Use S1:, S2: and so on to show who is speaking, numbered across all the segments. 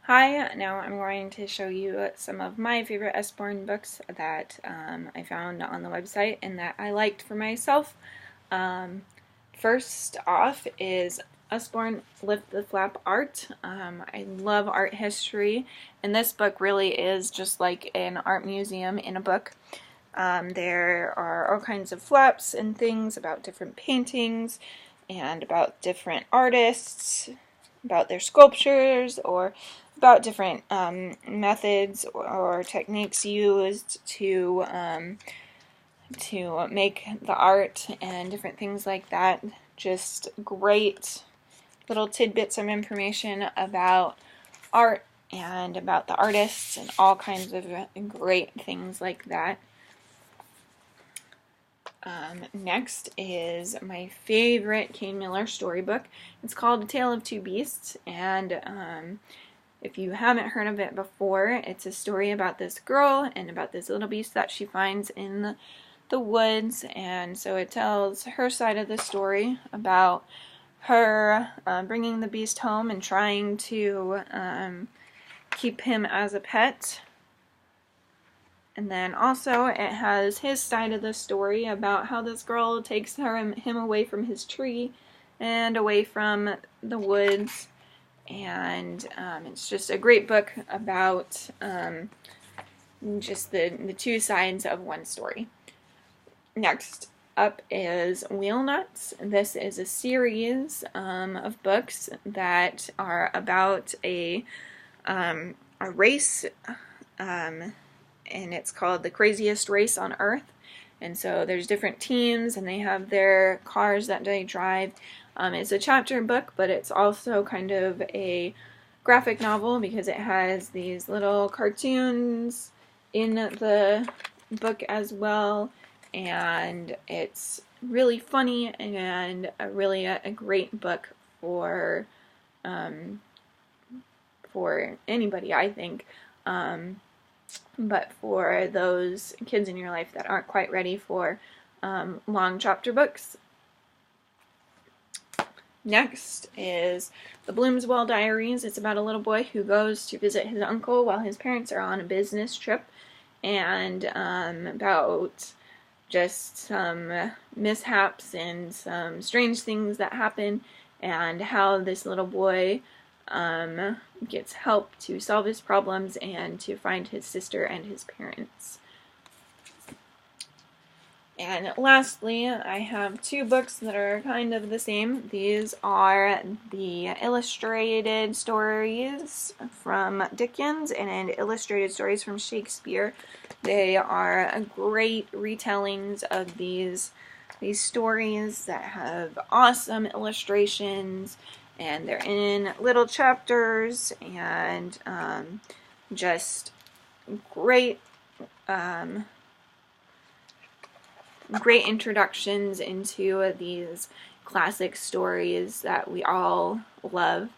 S1: Hi, now I'm going to show you some of my favorite Usborne books that I found on the website and that I liked for myself. Um, First off is Usborne Lift the Flap Art. I love art history, and this book really is just like an art museum in a book. There are all kinds of flaps and things about different paintings and about different artists, about their sculptures, or about different methods or techniques used to make the art and different things like that. Just great little tidbits of information about art and about the artists and all kinds of great things like that. Next is my favorite Kane Miller storybook. It's called A Tale of Two Beasts, and if you haven't heard of it before, it's a story about this girl and about this little beast that she finds in the woods, and so it tells her side of the story about her bringing the beast home and trying to keep him as a pet. And then also it has his side of the story about how this girl takes him away from his tree and away from the woods. And it's just a great book about just the two sides of one story. Next up is Wheel Nuts. This is a series of books that are about a race, and it's called The Craziest Race on Earth. And so there's different teams, and they have their cars that they drive. It's a chapter book, but it's also kind of a graphic novel because it has these little cartoons in the book as well, and it's really funny and a great book for anybody, I think. But for those kids in your life that aren't quite ready for long chapter books. Next is The Bloomswell Diaries. It's about a little boy who goes to visit his uncle while his parents are on a business trip, and about just some mishaps and some strange things that happen, and how this little boy gets help to solve his problems and to find his sister and his parents. And lastly, I have two books that are kind of the same. These are the illustrated stories from Dickens and illustrated stories from Shakespeare. They are great retellings of these stories that have awesome illustrations, and they're in little chapters, and just great great introductions into these classic stories that we all love.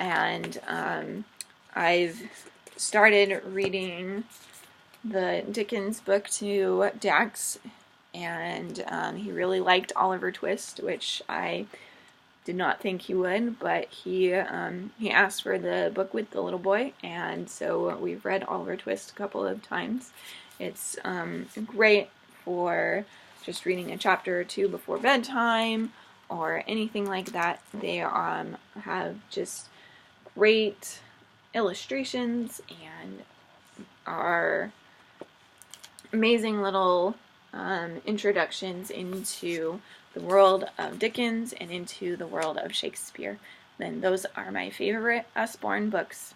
S1: And I've started reading the Dickens book to Dax, and he really liked Oliver Twist, which I did not think he would, but he asked for the book with the little boy, and so we've read Oliver Twist a couple of times. It's great for just reading a chapter or two before bedtime or anything like that. They have just great illustrations and are amazing little introductions into the world of Dickens and into the world of Shakespeare. Then those are my favorite Usborne books.